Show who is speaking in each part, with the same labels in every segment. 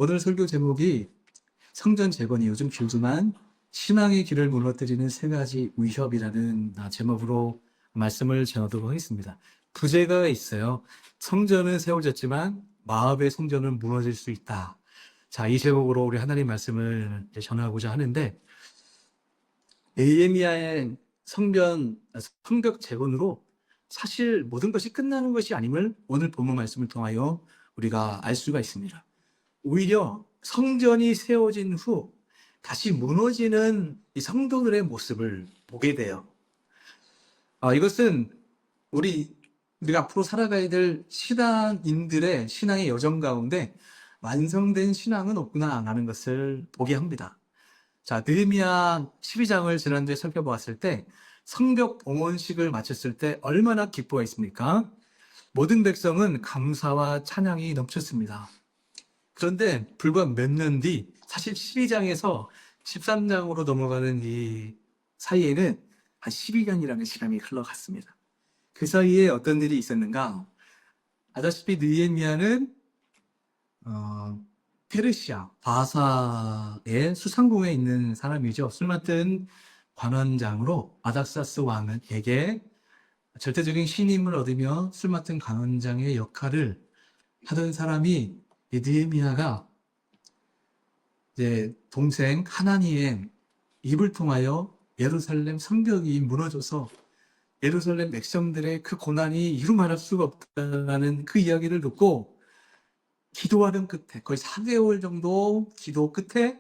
Speaker 1: 오늘 설교 제목이 성전 재건이 요즘 길지만 신앙의 길을 무너뜨리는 세 가지 위협이라는 제목으로 말씀을 전하도록 하겠습니다. 부제가 있어요. 성전은 세워졌지만 마음의 성전은 무너질 수 있다. 자, 이 제목으로 우리 하나님 말씀을 전하고자 하는데, 느헤미야의 성벽 재건으로 사실 모든 것이 끝나는 것이 아님을 오늘 본문 말씀을 통하여 우리가 알 수가 있습니다. 오히려 성전이 세워진 후 다시 무너지는 이 성도들의 모습을 보게 돼요. 이것은 우리가 앞으로 살아가야 될 신앙인들의 신앙의 여정 가운데 완성된 신앙은 없구나 라는 것을 보게 합니다. 자, 느헤미야 12장을 지난주에 살펴보았을 때 성벽 봉헌식을 마쳤을 때 얼마나 기뻐했습니까? 모든 백성은 감사와 찬양이 넘쳤습니다. 그런데 불과 몇 년 뒤, 사실 12장에서 13장으로 넘어가는 이 사이에는 한 12년이라는 시간이 흘러갔습니다. 그 사이에 어떤 일이 있었는가? 아다시피 느헤미야는 페르시아, 바사의 수상궁에 있는 사람이죠. 술 맡은 관원장으로 아닥사스 왕에게 절대적인 신임을 얻으며 술 맡은 관원장의 역할을 하던 사람이 이 느헤미야가 이제 동생 하나니의 입을 통하여 예루살렘 성벽이 무너져서 예루살렘 백성들의 그 고난이 이루 말할 수가 없다는 그 이야기를 듣고 기도하는 끝에 거의 4개월 정도 기도 끝에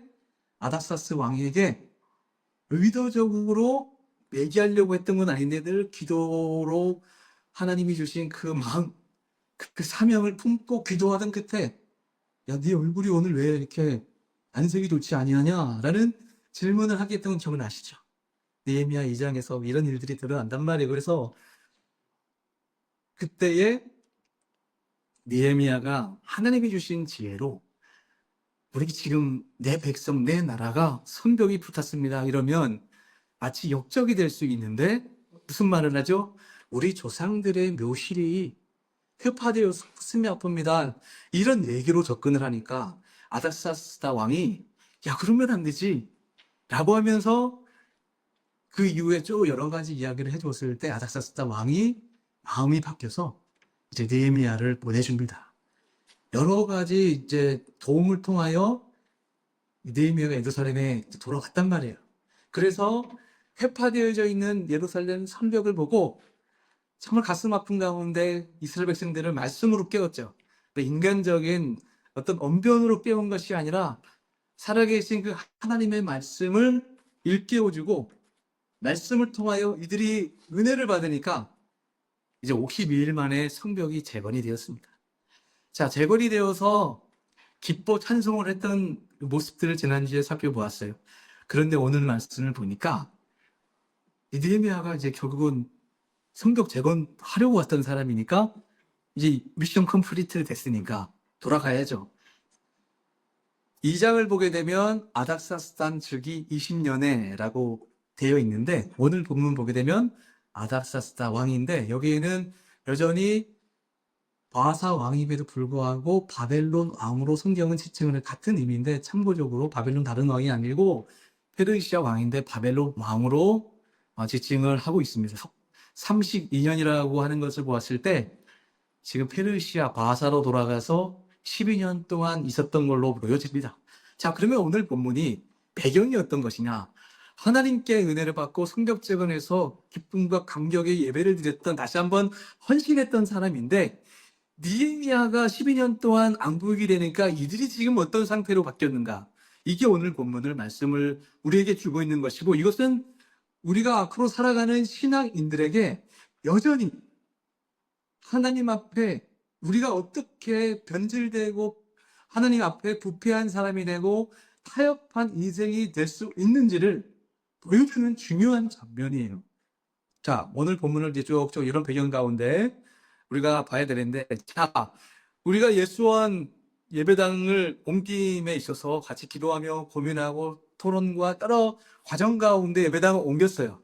Speaker 1: 아닥사스 왕에게 의도적으로 얘기하려고 했던 건 아닌데 늘 기도로 하나님이 주신 그 마음, 그 사명을 품고 기도하던 끝에 야, 네 얼굴이 오늘 왜 이렇게 안색이 좋지 아니하냐? 라는 질문을 하게 했던 건 기억나시죠? 느헤미야 2장에서 이런 일들이 드러난단 말이에요. 그래서 그때에 느헤미야가 하나님이 주신 지혜로 우리 지금 내 백성, 내 나라가 성벽이 붙었습니다. 이러면 마치 역적이 될 수 있는데 무슨 말을 하죠? 우리 조상들의 묘실이 회파되어서 가슴이 아픕니다. 이런 얘기로 접근을 하니까 아닥사스다 왕이 야 그러면 안 되지 라고 하면서 그 이후에 쭉 여러 가지 이야기를 해줬을 때 아닥사스다 왕이 마음이 바뀌어서 이제 느헤미야를 보내줍니다. 여러 가지 이제 도움을 통하여 느헤미야가 예루살렘에 돌아갔단 말이에요. 그래서 회파되어져 있는 예루살렘 성벽을 보고 정말 가슴 아픈 가운데 이스라엘 백성들을 말씀으로 깨웠죠. 인간적인 어떤 언변으로 깨운 것이 아니라 살아계신 그 하나님의 말씀을 일깨워주고 말씀을 통하여 이들이 은혜를 받으니까 이제 52일 만에 성벽이 재건이 되었습니다. 자, 재건이 되어서 기뻐 찬송을 했던 모습들을 지난주에 살펴보았어요. 그런데 오늘 말씀을 보니까 느헤미야가 이제 결국은 성벽 재건하려고 왔던 사람이니까 이제 미션 컴플리트 됐으니까 돌아가야죠. 2장을 보게 되면 아닥사스단 즉위 20년에라고 되어 있는데 오늘 본문 보게 되면 아닥사스다 왕인데 여기에는 여전히 바사 왕임에도 불구하고 바벨론 왕으로 성경은 지칭을 같은 의미인데 참고적으로 바벨론 다른 왕이 아니고 페르시아 왕인데 바벨론 왕으로 지칭을 하고 있습니다. 32년이라고 하는 것을 보았을 때 지금 페르시아 바사로 돌아가서 12년 동안 있었던 걸로 보여집니다. 자, 그러면 오늘 본문이 배경이 어떤 것이냐? 하나님께 은혜를 받고 성벽 재건에서 기쁨과 감격의 예배를 드렸던 다시 한번 헌신했던 사람인데 느헤미야가 12년 동안 안 보이게 되니까 이들이 지금 어떤 상태로 바뀌었는가? 이게 오늘 본문을 말씀을 우리에게 주고 있는 것이고 이것은 우리가 앞으로 살아가는 신앙인들에게 여전히 하나님 앞에 우리가 어떻게 변질되고 하나님 앞에 부패한 사람이 되고 타협한 인생이 될 수 있는지를 보여주는 중요한 장면이에요. 자, 오늘 본문을 이제 쭉쭉 이런 배경 가운데 우리가 봐야 되는데, 자, 우리가 예수원 예배당을 옮김에 있어서 같이 기도하며 고민하고 토론과 여러 과정 가운데 예배당을 옮겼어요.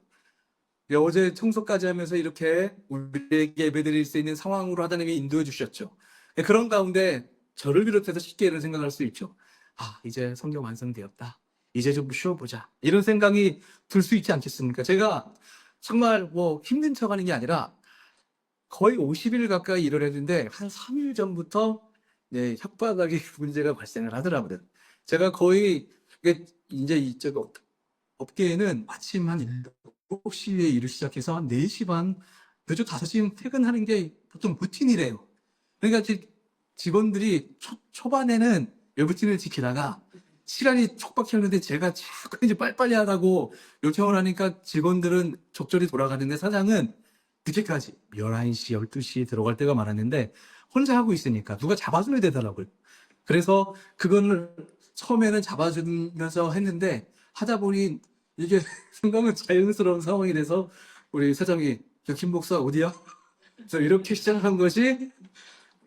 Speaker 1: 어제 청소까지 하면서 이렇게 우리에게 예배드릴 수 있는 상황으로 하나님이 인도해 주셨죠. 그런 가운데 저를 비롯해서 쉽게 이런 생각할 수 있죠. 이제 성경 완성되었다. 이제 좀 쉬어보자. 이런 생각이 들 수 있지 않겠습니까? 제가 정말 뭐 힘든 척 하는 게 아니라 거의 50일 가까이 일을 했는데 한 3일 전부터 혓바닥에 문제가 발생을 하더라고요. 제가 거의 이제 이쪽 업계에는 아침 한 7시에 일을 시작해서 한 4시 반, 늦어 5시면 퇴근하는 게 보통 루틴이래요. 그러니까 직원들이 초반에는 루틴을 지키다가 시간이 촉박했는데 제가 자꾸 이제 빨리빨리 하라고 요청을 하니까 직원들은 적절히 돌아가는데 사장은 늦게까지 11시, 12시 들어갈 때가 많았는데 혼자 하고 있으니까 누가 잡아줘야 되더라고요. 그래서 그거를 처음에는 잡아주면서 했는데 하다 보니 이게 순간은 자연스러운 상황이 돼서 우리 사장이 김 목사 어디야? 그래서 이렇게 시작한 것이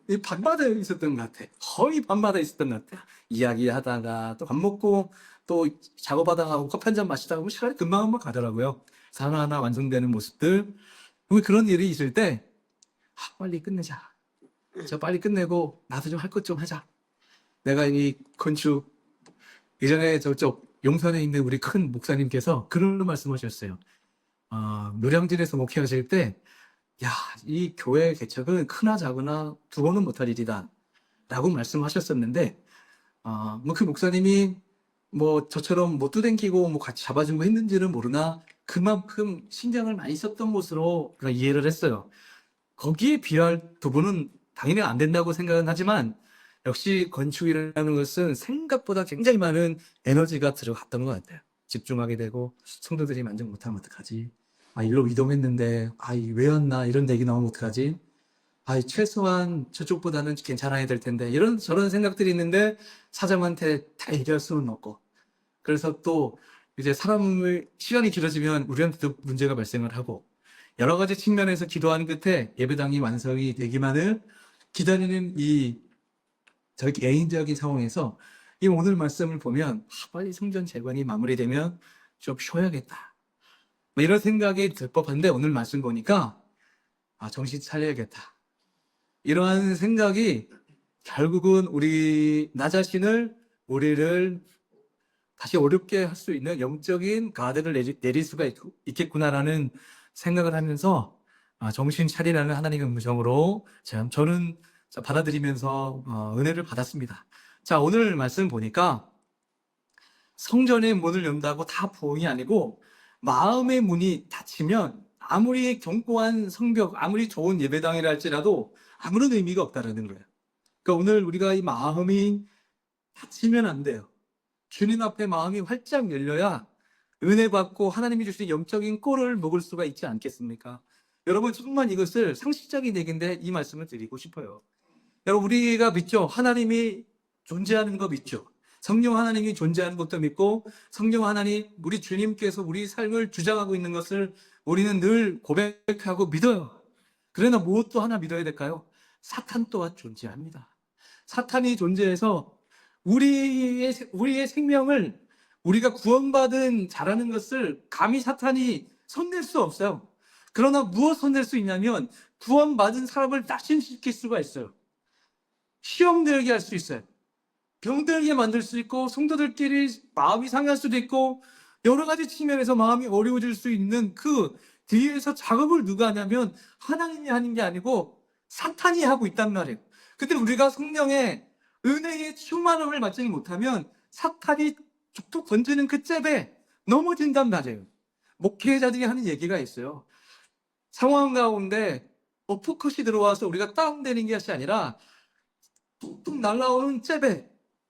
Speaker 1: 이 밤마다 있었던 것 같아. 거의 밤마다 있었던 것 같아. 이야기하다가 또 밥 먹고 또 작업하다가 하고 커피 한 잔 마시다가 보면 시간이 금방 가더라고요. 그래서 하나하나 완성되는 모습들. 그런 일이 있을 때 빨리 끝내자. 저 빨리 끝내고 나도 좀 할 것 좀 하자. 내가 이 건축 예전에 저쪽 용산에 있는 우리 큰 목사님께서 그런 말씀하셨어요. 노량진에서 목회하실 때, 이 교회 개척은 크나 작으나 두고는 못할 일이다. 라고 말씀하셨었는데, 뭐 그 목사님이 뭐 저처럼 뭐 뚜댕기고 뭐 같이 잡아주고 했는지는 모르나 그만큼 신경을 많이 썼던 것으로 이해를 했어요. 거기에 비할 두고는 당연히 안 된다고 생각은 하지만 역시 건축이라는 것은 생각보다 굉장히 많은 에너지가 들어갔던 것 같아요. 집중하게 되고 성도들이 만족 못하면 어떡하지? 일로 이동했는데 왜 왔나 이런 얘기 나오면 어떡하지? 최소한 저쪽보다는 괜찮아야 될 텐데 이런 저런 생각들이 있는데 사장한테 다 얘기할 수는 없고 그래서 또 이제 사람을 시간이 길어지면 우리한테도 문제가 발생을 하고 여러 가지 측면에서 기도하는 끝에 예배당이 완성이 되기만을 기다리는 저희 개인적인 상황에서 이 오늘 말씀을 보면 빨리 성전 재건이 마무리되면 좀 쉬어야겠다. 뭐 이런 생각이 들 법한데 오늘 말씀 보니까 정신 차려야겠다. 이러한 생각이 결국은 나 자신을 우리를 다시 어렵게 할 수 있는 영적인 가드를 내릴 수가 있겠구나라는 생각을 하면서 정신 차리라는 하나님의 음성으로 저는 받아들이면서 은혜를 받았습니다. 자, 오늘 말씀 보니까 성전의 문을 연다고 다 부흥이 아니고 마음의 문이 닫히면 아무리 견고한 성벽, 아무리 좋은 예배당이라 할지라도 아무런 의미가 없다라는 거예요. 그러니까 오늘 우리가 이 마음이 닫히면 안 돼요. 주님 앞에 마음이 활짝 열려야 은혜 받고 하나님이 주신 영적인 꼴을 먹을 수가 있지 않겠습니까? 여러분 정말 이것을 상식적인 얘기인데 이 말씀을 드리고 싶어요. 여러분 우리가 믿죠? 하나님이 존재하는 거 믿죠? 성령 하나님이 존재하는 것도 믿고 성령 하나님 우리 주님께서 우리 삶을 주장하고 있는 것을 우리는 늘 고백하고 믿어요. 그러나 무엇도 하나 믿어야 될까요? 사탄 또한 존재합니다. 사탄이 존재해서 우리의 생명을 우리가 구원받은 자라는 것을 감히 사탄이 손댈 수 없어요. 그러나 무엇 손댈 수 있냐면 구원받은 사람을 낙심시킬 수가 있어요. 시험 들게 할 수 있어요. 병들게 만들 수 있고 성도들끼리 마음이 상할 수도 있고 여러 가지 측면에서 마음이 어려워질 수 있는 그 뒤에서 작업을 누가 하냐면 하나님이 하는 게 아니고 사탄이 하고 있단 말이에요. 근데 우리가 성령의 은혜의 충만함을 받지 못하면 사탄이 툭툭 던지는 그 잽에 넘어진단 말이에요. 목회자들이 하는 얘기가 있어요. 상황 가운데 포컷이 들어와서 우리가 다운되는 것이 아니라 툭툭 날아오는 잽에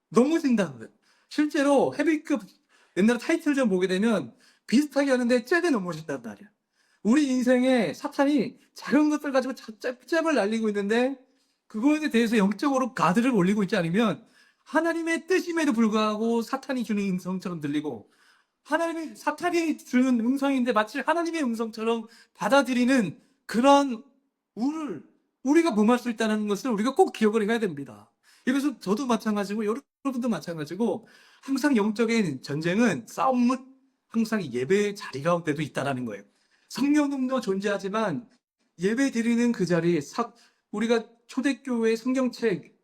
Speaker 1: 넘어진다는 거예요. 실제로 헤비급 옛날 타이틀 좀 보게 되면 비슷하게 하는데 잽에 넘어진단 말이야. 우리 인생에 사탄이 작은 것들 가지고 잽을 날리고 있는데 그거에 대해서 영적으로 가드를 올리고 있지 않으면 하나님의 뜻임에도 불구하고 사탄이 주는 음성처럼 들리고 사탄이 주는 음성인데 마치 하나님의 음성처럼 받아들이는 그런 우를 우리가 범할 수 있다는 것을 우리가 꼭 기억을 해야 됩니다. 그래서 저도 마찬가지고 여러분도 마찬가지고 항상 영적인 전쟁은 싸움은 항상 예배의 자리 가운데도 있다는 거예요. 성령님도 존재하지만 예배 드리는 그 자리 우리가 초대교회 성경책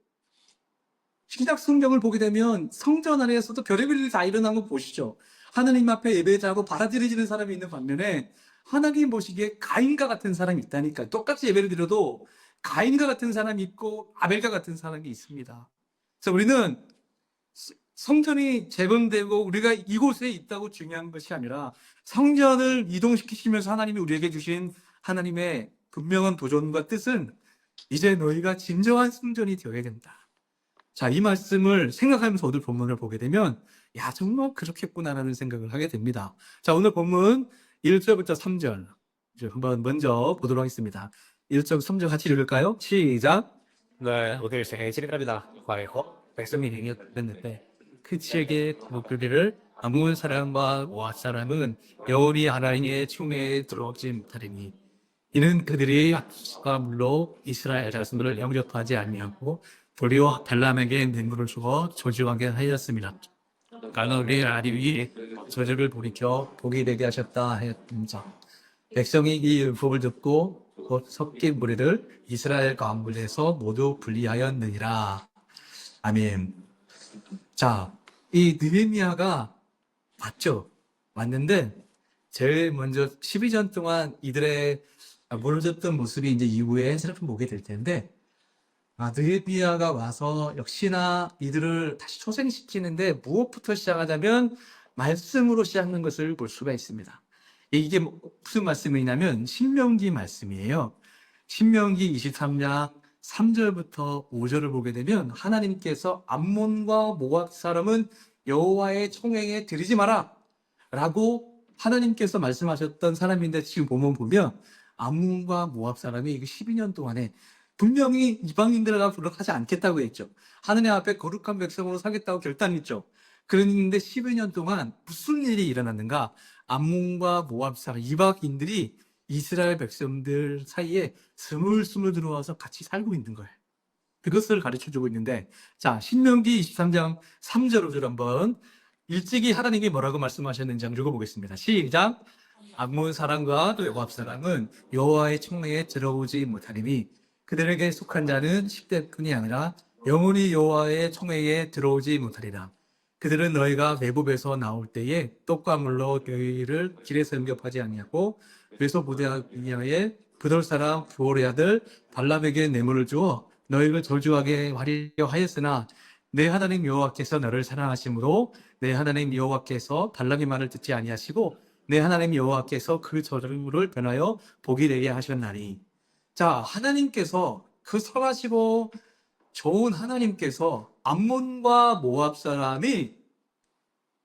Speaker 1: 신약 성경을 보게 되면 성전 안에서도 별의별 일이 다 일어난 거 보시죠. 하나님 앞에 예배자고 받아들여지는 사람이 있는 반면에 하나님 보시기에 가인과 같은 사람이 있다니까. 똑같이 예배를 드려도 가인과 같은 사람이 있고 아벨과 같은 사람이 있습니다. 그래서 우리는 성전이 재건되고 우리가 이곳에 있다고 중요한 것이 아니라 성전을 이동시키시면서 하나님이 우리에게 주신 하나님의 분명한 도전과 뜻은 이제 너희가 진정한 성전이 되어야 된다. 자, 이 말씀을 생각하면서 오늘 본문을 보게 되면 야, 정말 그렇겠구나라는 생각을 하게 됩니다. 자, 오늘 본문 1절부터 3절 이제 한번 먼저 보도록 하겠습니다. 1절 3절 같이 읽을까요? 시작.
Speaker 2: 네, 오늘 제 시간입니다. 과거
Speaker 1: 백성이 행했는데 그치에게 목소리를 아몬 사람과 모압 사람은 여호와 하나님의 총회에 들어오지 못하리니 이는 그들이 악수가 물로 이스라엘 자손들을 영접하지 아니하고 도리어 발람에게 뇌물을 주어 저주하게 하였습니다. 가나안의 아리위 저주를 돌이켜 복이 되게 하셨다 하였습니다. 백성이 이 율법을 듣고 곧 섞인 무리를 이스라엘 가운데서 모두 분리하였느니라. 아멘. 자, 이 느헤미야가 왔죠. 왔는데 제일 먼저 12년 동안 이들의 무너졌던 모습이 이제 이후에 슬픔 보게 될 텐데, 느헤미야가 와서 역시나 이들을 다시 초생시키는데 무엇부터 시작하자면 말씀으로 시작하는 것을 볼 수가 있습니다. 이게 무슨 말씀이냐면 신명기 말씀이에요. 신명기 23장 3절부터 5절을 보게 되면 하나님께서 암몬과 모압 사람은 여호와의 총회에 들이지 마라 라고 하나님께서 말씀하셨던 사람인데, 지금 보면 암몬과 모압 사람이 12년 동안에 분명히 이방인들과 부족하지 않겠다고 했죠. 하느님 앞에 거룩한 백성으로 살겠다고 결단했죠. 그런데 12년 동안 무슨 일이 일어났는가? 암몬과 모압 사람, 이방인들이 이스라엘 백성들 사이에 스물스물 들어와서 같이 살고 있는 거예요. 그것을 가르쳐주고 있는데, 자, 신명기 23장 3절 5절 한번 일찍이 하나님이 뭐라고 말씀하셨는지 한번 읽어보겠습니다. 시작. 암몬 사람과 모압 사람은 여호와의 총회에 들어오지 못하리니 그들에게 속한 자는 10대뿐이 아니라 영원히 여호와의 총회에 들어오지 못하리라. 그들은 너희가 매복에서 나올 때에 떡과 물로 너희를 길에서 영접하지 아니하고 메소포타미아의 브돌 사람 부올의 아들 발람에게 뇌물을 주어 너희를 저주하게 하려 하였으나 내 하나님 여호와께서 너를 사랑하심으로 내 하나님 여호와께서 발람의 말을 듣지 아니하시고 내 하나님 여호와께서 그 저주를 변하여 복이 되게 하셨나니. 자, 하나님께서 그 선하시고 좋은 하나님께서 암몬과 모압 사람이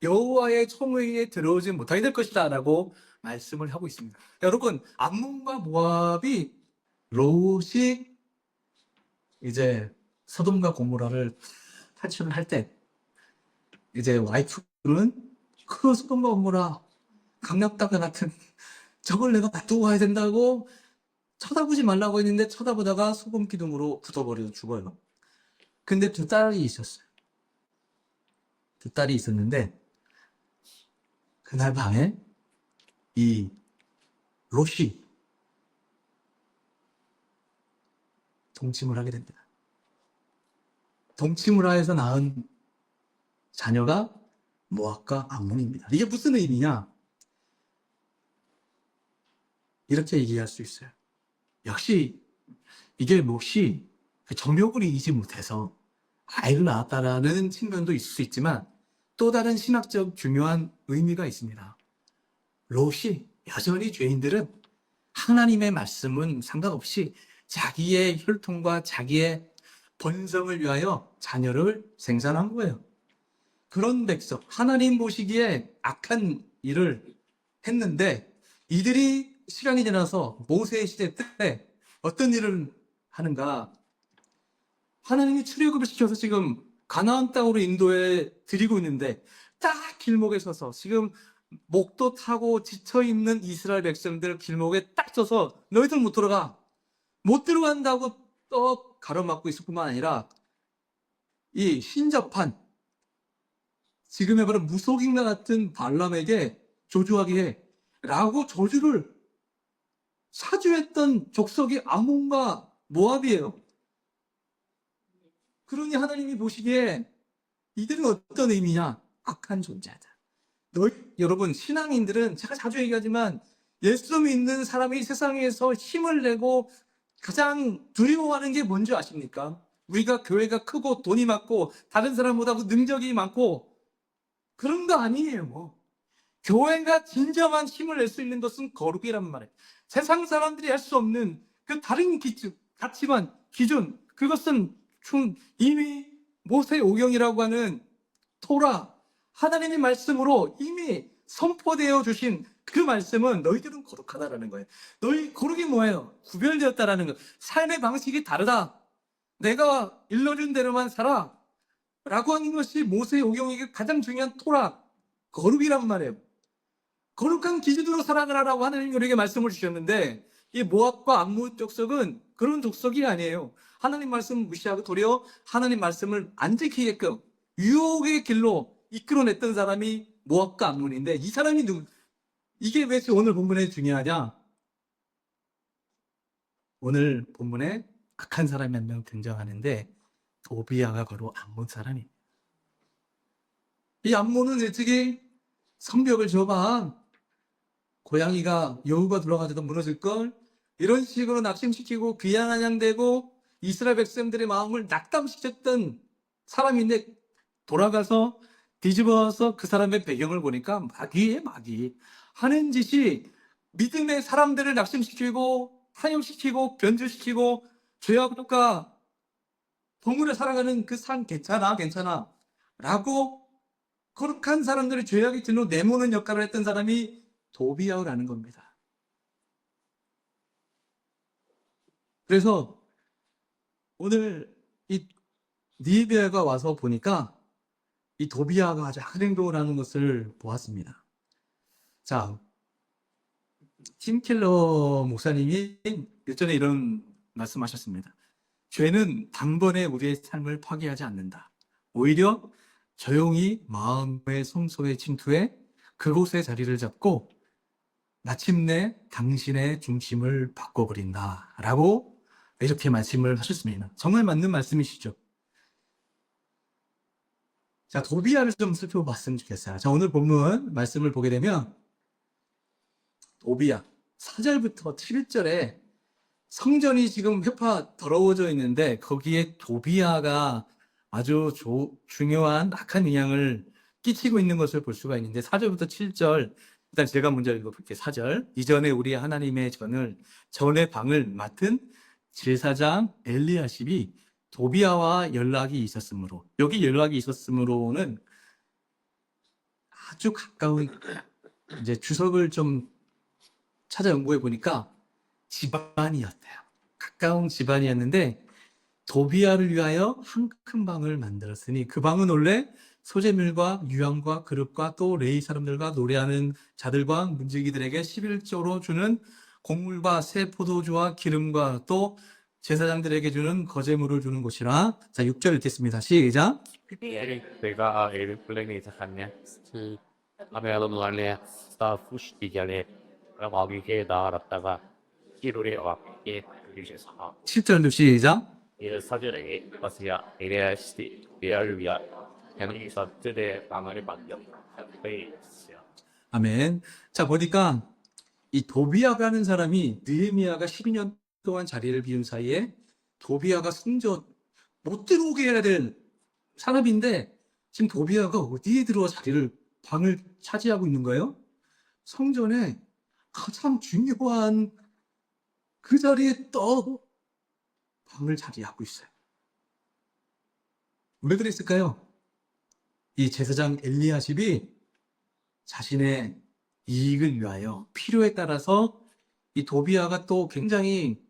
Speaker 1: 여호와의 총회에 들어오지 못하게 될 것이다 라고 말씀을 하고 있습니다. 여러분, 암몬과 모압이 롯이 이제 소돔과 고모라를 탈출을 할 때 이제 와이프는 그 소돔과 고모라 강력당과 같은 저걸 내가 놔두고 가야 된다고 쳐다보지 말라고 했는데 쳐다보다가 소금 기둥으로 굳어버려서 죽어요. 근데 두 딸이 있었어요. 두 딸이 있었는데 그날 밤에 이 롯이 동침을 하게 됩니다. 동침을 하여서 낳은 자녀가 모압과 암몬입니다. 이게 무슨 의미냐? 이렇게 얘기할 수 있어요. 역시 이게 롯이 정욕을 이기지 못해서 아이를 낳았다라는 측면도 있을 수 있지만 또 다른 신학적 중요한 의미가 있습니다. 롯이 여전히 죄인들은 하나님의 말씀은 상관없이 자기의 혈통과 자기의 번성을 위하여 자녀를 생산한 거예요. 그런 백성, 하나님 보시기에 악한 일을 했는데 이들이 시간이 지나서 모세의 시대 때 어떤 일을 하는가? 하나님이 출애굽을 시켜서 지금 가나안 땅으로 인도해 드리고 있는데 딱 길목에 서서 지금 목도 타고 지쳐있는 이스라엘 백성들 길목에 딱 서서 너희들 못 들어가. 못 들어간다고 또 가로막고 있을 뿐만 아니라 이 신접한 지금의 바로 무속인과 같은 발람에게 조주하게 해 라고 저주를 사주했던 족속이 아몬과 모압이에요. 그러니 하나님이 보시기에 이들은 어떤 의미냐? 악한 존재다. 여러분, 신앙인들은 제가 자주 얘기하지만 예수 믿는 사람이 세상에서 힘을 내고 가장 두려워하는 게 뭔지 아십니까? 우리가 교회가 크고 돈이 많고 다른 사람보다 능력이 많고 그런 거 아니에요. 교회가 진정한 힘을 낼 수 있는 것은 거룩이란 말이에요. 세상 사람들이 할 수 없는 그 다른 기준, 가치관, 기준, 그것은 이미 모세 오경이라고 하는 토라, 하나님의 말씀으로 이미 선포되어 주신 그 말씀은 너희들은 거룩하다라는 거예요. 너희 거룩이 뭐예요? 구별되었다라는 거. 삶의 방식이 다르다. 내가 일러준 대로만 살아. 라고 하는 것이 모세 오경에게 가장 중요한 토라, 거룩이란 말이에요. 거룩한 기준으로 살아가라고 하나님이 우리에게 말씀을 주셨는데 이 모압과 암몬 족속은 그런 족속이 아니에요. 하나님 말씀을 무시하고 도리어 하나님 말씀을 안 지키게끔 유혹의 길로 이끌어냈던 사람이 모압과 암몬인데 이 사람이 이게 왜 오늘 본문에 중요하냐? 오늘 본문에 악한 사람이 한 명 등장하는데 도비야가 바로 암몬 사람이에요. 이 암몬은 어떻게 성벽을 줘봐. 고양이가 여우가 들어가도 무너질걸? 이런 식으로 낙심시키고 귀양한양되고 이스라엘 백성들의 마음을 낙담시켰던 사람인데 돌아가서 뒤집어서 그 사람의 배경을 보니까 마귀예요, 마귀. 하는 짓이 믿음의 사람들을 낙심시키고 탄용시키고 변조시키고 죄악과 동물에 살아가는 그 삶 괜찮아 라고 거룩한 사람들의 죄악의 뒤로 내모는 역할을 했던 사람이 도비야라는 겁니다. 그래서 오늘 이 느헤미야가 와서 보니까 이 도비야가 아주 악한 행동을 하는 것을 보았습니다. 자, 팀켈러 목사님이 예전에 이런 말씀하셨습니다. 죄는 단번에 우리의 삶을 파괴하지 않는다. 오히려 조용히 마음의 성소에 침투해 그곳에 자리를 잡고 마침내 당신의 중심을 바꿔버린다. 라고 이렇게 말씀을 하셨습니다. 정말 맞는 말씀이시죠? 자, 도비야를 좀 살펴봤으면 좋겠어요. 자, 오늘 본문 말씀을 보게 되면 도비야 4절부터 7절에 성전이 지금 회파 더러워져 있는데 거기에 도비야가 아주 중요한 악한 영향을 끼치고 있는 것을 볼 수가 있는데 4절부터 7절 일단 제가 먼저 읽어볼게요. 4절 이전에 우리 하나님의 전의 방을 맡은 제사장 엘리야십이 도비야와 연락이 있었으므로 여기 연락이 있었으므로는 아주 가까운 이제 주석을 좀 찾아 연구해 보니까 집안이었대요. 가까운 집안이었는데 도비야를 위하여 한 큰 방을 만들었으니 그 방은 원래 소재물과 유향과 그릇과 또 레위 사람들과 노래하는 자들과 문지기들에게 11조로 주는 곡물과 새 포도주와 기름과 또 제사장들에게 주는 거제물을 주는 곳이라. 자, 6절 읽겠습니다. 시작.
Speaker 2: 내가 에를 플랭이 작았냐? 아메아도 말래 스타 푸시디자네 마귀게 나갔다가 기로리 와게 그리셔서
Speaker 1: 7절도 시작.
Speaker 2: 이 사절에 마스야 에레아 시티 베알루야 해능이서 뜨대 방언을 맡겨 베이스야.
Speaker 1: 아멘. 자, 보니까 이 도비야라는 사람이 느헤미야가 12년 동안 자리를 비운 사이에 도비야가 성전 못 들어오게 해야 될 사람인데 지금 도비야가 어디에 들어와 방을 차지하고 있는 거예요? 성전에 가장 중요한 그 자리에 또 방을 차지하고 있어요. 왜 그랬을까요? 이 제사장 엘리야십이 자신의 이익을 위하여 필요에 따라서 이 도비야가 또 굉장히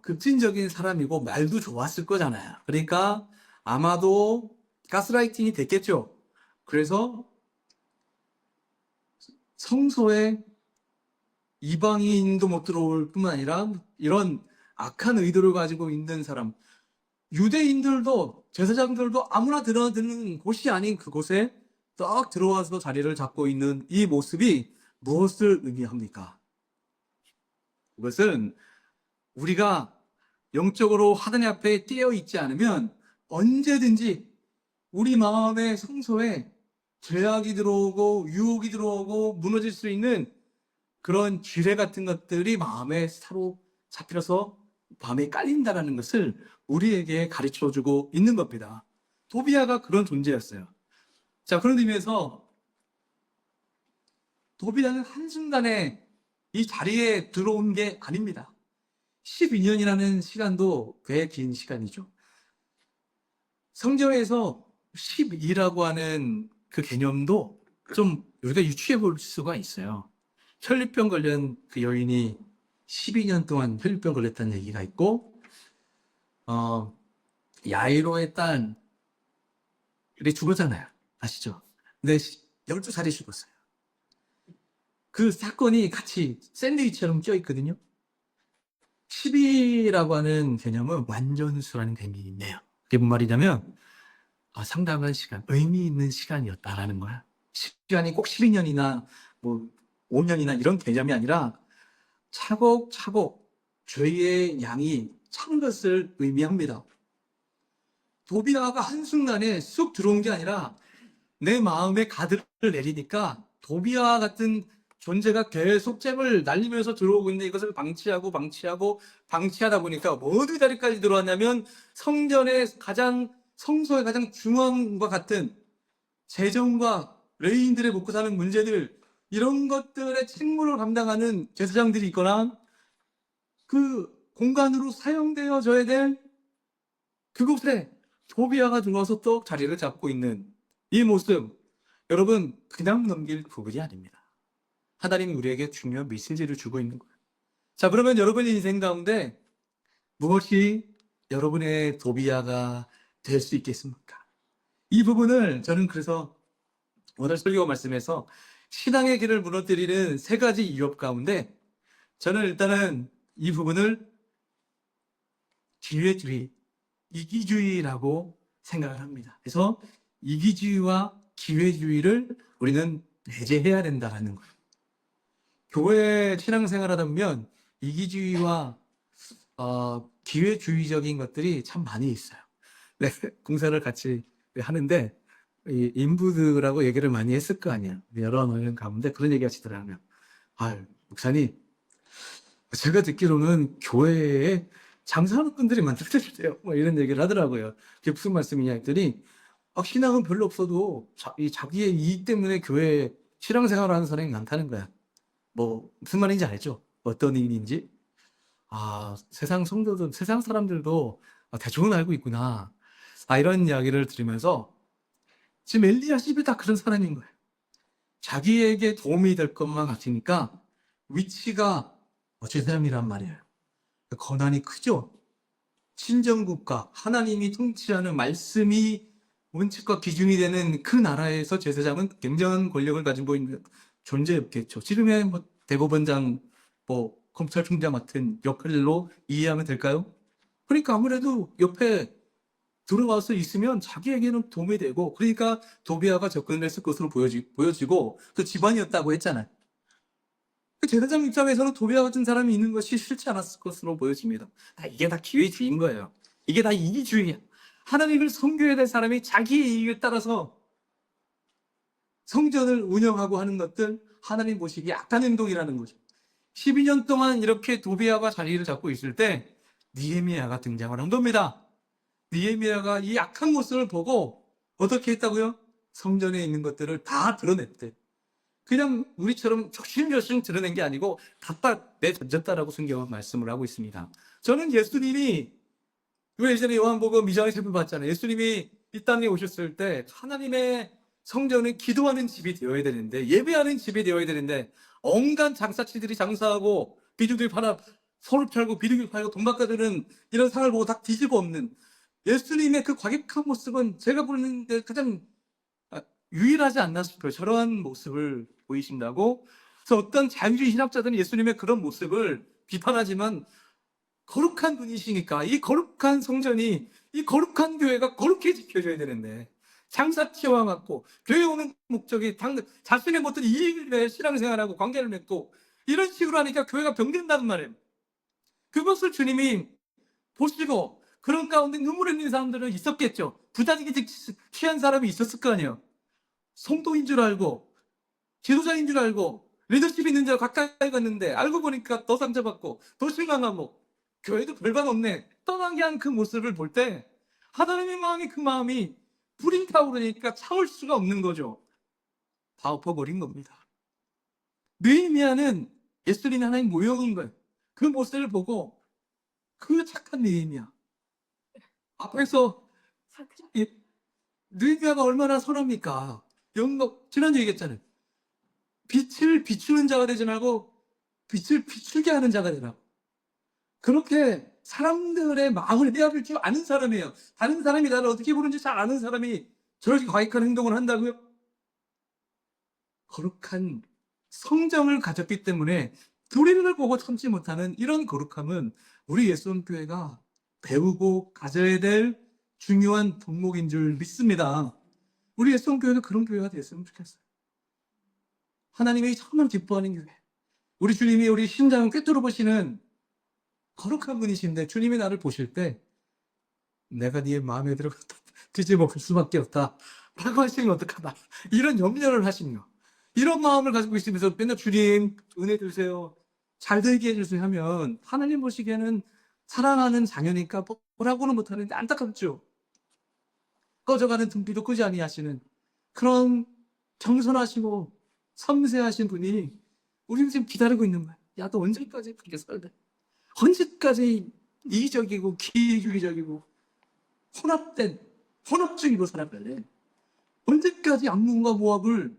Speaker 1: 급진적인 사람이고 말도 좋았을 거잖아요. 그러니까 아마도 가스라이팅이 됐겠죠. 그래서 성소에 이방인도 못 들어올 뿐만 아니라 이런 악한 의도를 가지고 있는 사람, 유대인들도 제사장들도 아무나 들어드는 곳이 아닌 그곳에 딱 들어와서 자리를 잡고 있는 이 모습이 무엇을 의미합니까? 그것은 우리가 영적으로 하나님 앞에 띄어 있지 않으면 언제든지 우리 마음의 성소에 죄악이 들어오고 유혹이 들어오고 무너질 수 있는 그런 지뢰 같은 것들이 마음에 사로잡혀서 마음에 깔린다는 것을 우리에게 가르쳐주고 있는 겁니다. 도비아가 그런 존재였어요. 자, 그런 의미에서 도비아는 한순간에 이 자리에 들어온 게 아닙니다. 12년이라는 시간도 꽤 긴 시간이죠. 성경에서 12라고 하는 그 개념도 좀 우리가 유추해 볼 수가 있어요. 혈류병 걸린 그 여인이 12년 동안 혈류병 걸렸다는 얘기가 있고, 야이로의 딸이 죽었잖아요. 아시죠? 근데 12살이 죽었어요. 그 사건이 같이 샌드위치처럼 껴 있거든요. 10이라고 하는 개념은 완전수라는 개념이 있네요. 그게 뭔 말이냐면, 상당한 시간, 의미 있는 시간이었다라는 거야. 시간이 꼭 12년이나 뭐 5년이나 이런 개념이 아니라 차곡차곡 죄의 양이 찬 것을 의미합니다. 도비아가 한순간에 쑥 들어온 게 아니라 내 마음에 가득을 내리니까 도비아 같은 존재가 계속 잽을 날리면서 들어오고 있는데 이것을 방치하다 보니까 어디 자리까지 들어왔냐면 성소의 가장 중앙과 같은 재정과 레인들의 먹고 사는 문제들, 이런 것들의 책무를 감당하는 제사장들이 있거나 그 공간으로 사용되어져야 될 그곳에 도비아가 들어와서 또 자리를 잡고 있는 이 모습, 여러분 그냥 넘길 부분이 아닙니다. 하나님이 우리에게 중요한 메시지를 주고 있는 거예요. 자, 그러면 여러분의 인생 가운데 무엇이 여러분의 도비아가 될 수 있겠습니까? 이 부분을 저는 그래서 오늘 설교 말씀에서 신앙의 길을 무너뜨리는 세 가지 위협 가운데 저는 일단은 이 부분을 기회주의, 이기주의라고 생각을 합니다. 그래서 이기주의와 기회주의를 우리는 배제해야 된다는 거예요. 교회 신앙생활 하다 보면 이기주의와 기회주의적인 것들이 참 많이 있어요. 네, 공사를 같이 하는데 이 인부들하고 얘기를 많이 했을 거 아니에요. 여러 모임 가운데 그런 얘기 하시더라고요. 목사님, 제가 듣기로는 교회에 장사하는 분들이 많다던데요. 뭐 이런 얘기를 하더라고요. 그게 무슨 말씀이냐 했더니 신앙은 별로 없어도 자기의 이익 때문에 교회에 신앙생활을 하는 사람이 많다는 거야. 뭐 무슨 말인지 알죠? 어떤 의미인지? 세상 성도들, 세상 사람들도 대충은 알고 있구나. 이런 이야기를 들으면서 지금 엘리야십이 다 그런 사람인 거예요. 자기에게 도움이 될 것만 같으니까 위치가 제사장이란 말이에요. 권한이 크죠. 신정국가, 하나님이 통치하는 말씀이 원칙과 기준이 되는 그 나라에서 제사장은 굉장한 권력을 가지고 있는 존재였겠죠. 지금의 뭐 대법원장, 뭐 검찰총장 같은 역할로 이해하면 될까요? 그러니까 아무래도 옆에 들어와서 있으면 자기에게는 도움이 되고, 그러니까 도비아가 접근을 했을 것으로 보여지고 그 집안이었다고 했잖아요. 그 제사장 입장에서는 도비아 같은 사람이 있는 것이 싫지 않았을 것으로 보여집니다. 이게 다 기회주의인 거예요. 이게 다 이기주의야. 하나님을 섬겨야 될 사람이 자기의 이익에 따라서 성전을 운영하고 하는 것들, 하나님 보시기에 악한 행동이라는 거죠. 12년 동안 이렇게 도비아가 자리를 잡고 있을 때 느헤미야가 등장을 한 겁니다. 느헤미야가 이 악한 모습을 보고 어떻게 했다고요? 성전에 있는 것들을 다 드러냈대. 그냥 우리처럼 조심조심 드러낸 게 아니고 갖다 내던졌다라고 성경은 말씀을 하고 있습니다. 저는 예수님이, 왜 예전에 요한복음 2장에 살펴봤잖아요. 예수님이 이 땅에 오셨을 때 하나님의 성전은 기도하는 집이 되어야 되는데, 예배하는 집이 되어야 되는데, 온갖 장사치들이 장사하고 비둘기 팔아 소를 팔고 비둘기 팔고 돈 바꿔주는 이런 상을 보고 다 뒤집어 엎는 예수님의 그 과격한 모습은 제가 보는데 가장 유일하지 않나 싶어요. 저러한 모습을 보이신다고. 그래서 어떤 자유주의 신학자들은 예수님의 그런 모습을 비판하지만, 거룩한 분이시니까 이 거룩한 성전이, 이 거룩한 교회가 거룩히 지켜져야 되는데, 장사치와 같고 교회 오는 목적이 자신의 어떤 이익을 위해 신앙생활하고 관계를 맺고 이런 식으로 하니까 교회가 병된다는 말이에요. 그것을 주님이 보시고 그런 가운데 눈물 흘리는 사람들은 있었겠죠. 부자지기 취한 사람이 있었을 거 아니에요. 성도인 줄 알고, 지도자인 줄 알고, 리더십 있는 줄 알고 가까이 갔는데, 알고 보니까 더 상처받고, 더 실망하고, 교회도 별반 없네. 떠나게 한 그 모습을 볼 때, 하나님의 마음이 그 마음이 불이 타오르니까 참을 수가 없는 거죠. 다 엎어버린 겁니다. 느헤미야는 예수님 하나님 모형인 거예요. 그 모습을 보고, 그 착한 느헤미야. 앞에서 느헤미야가 얼마나 선합니까? 지난주 얘기했잖아요. 빛을 비추는 자가 되지 말고 빛을 비추게 하는 자가 되라고. 그렇게 사람들의 마음을 헤아릴 줄 아는 사람이에요. 다른 사람이 나를 어떻게 보는지 잘 아는 사람이 저렇게 과익한 행동을 한다고요? 거룩한 성정을 가졌기 때문에 우리를 보고 참지 못하는 이런 거룩함은 우리 예수님교회가 배우고 가져야 될 중요한 덕목인 줄 믿습니다. 우리 예수님교회도 그런 교회가 됐으면 좋겠어요. 하나님이 정말 기뻐하는 교회. 우리 주님이 우리 심장을 꿰뚫어 보시는 거룩한 분이신데 주님이 나를 보실 때 내가 네 마음에 들어 뒤집어볼 수밖에 없다 라고 하시면 어떡하나 이런 염려를 하시며 이런 마음을 가지고 있으면서 맨날 주님 은혜 주세요 잘 되게 해주세요 하면 하나님 보시기에는 사랑하는 자녀니까 뭐라고는 못하는데 안타깝죠. 꺼져가는 등비도 끄지 아니하시는 그런 정선하시고 섬세하신 분이 우리는 지금 기다리고 있는 거야. 야, 너 언제까지 그렇게 살래? 언제까지 이기적이고 기회주의적이고 혼합적이고 살아갈래? 언제까지 악몽과 모합을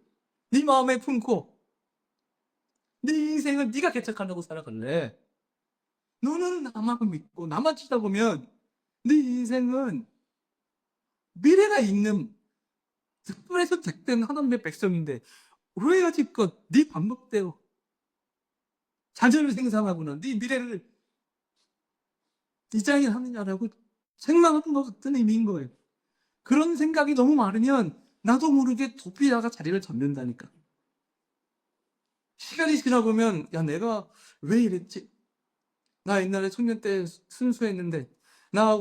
Speaker 1: 네 마음에 품고 네 인생을 네가 개척하려고 살아갈래? 너는 나만 믿고 나만 치다 보면 네 인생은 미래가 있는 특별해서 택된 하나님의 백성인데 왜 여지껏 네 반복대로 자녀를 생산하고는 네 미래를 디자인하느냐라고 생각하는 것 같은 의미인 거예요. 그런 생각이 너무 많으면 나도 모르게 도피다가 자리를 잡는다니까. 시간이 지나보면 야 내가 왜 이랬지? 나 옛날에 청년 때 순수했는데 나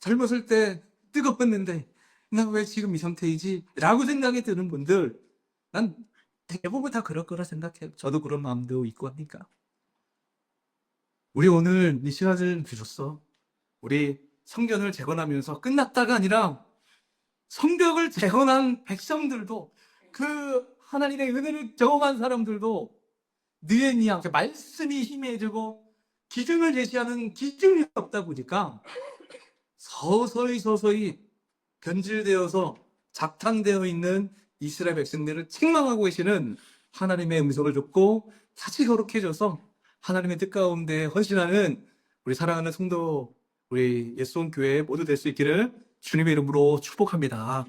Speaker 1: 젊었을 때 뜨겁었는데 나 왜 지금 이 상태이지? 라고 생각이 드는 분들 난 대부분 다 그럴 거라 생각해요. 저도 그런 마음도 있고 하니까. 우리 오늘 이 시간을 주셨어. 우리 성전을 재건하면서 끝났다가 아니라 성벽을 재건한 백성들도 그 하나님의 은혜를 경험한 사람들도 느헤미야 말씀이 힘해지고 기준을 제시하는 기준이 없다 보니까 서서히 변질되어서 작탕되어 있는 이스라엘 백성들을 책망하고 계시는 하나님의 음성을 듣고 다시 거룩해져서 하나님의 뜻 가운데 헌신하는 우리 사랑하는 성도 우리 예수원 교회 모두 될 수 있기를 주님의 이름으로 축복합니다.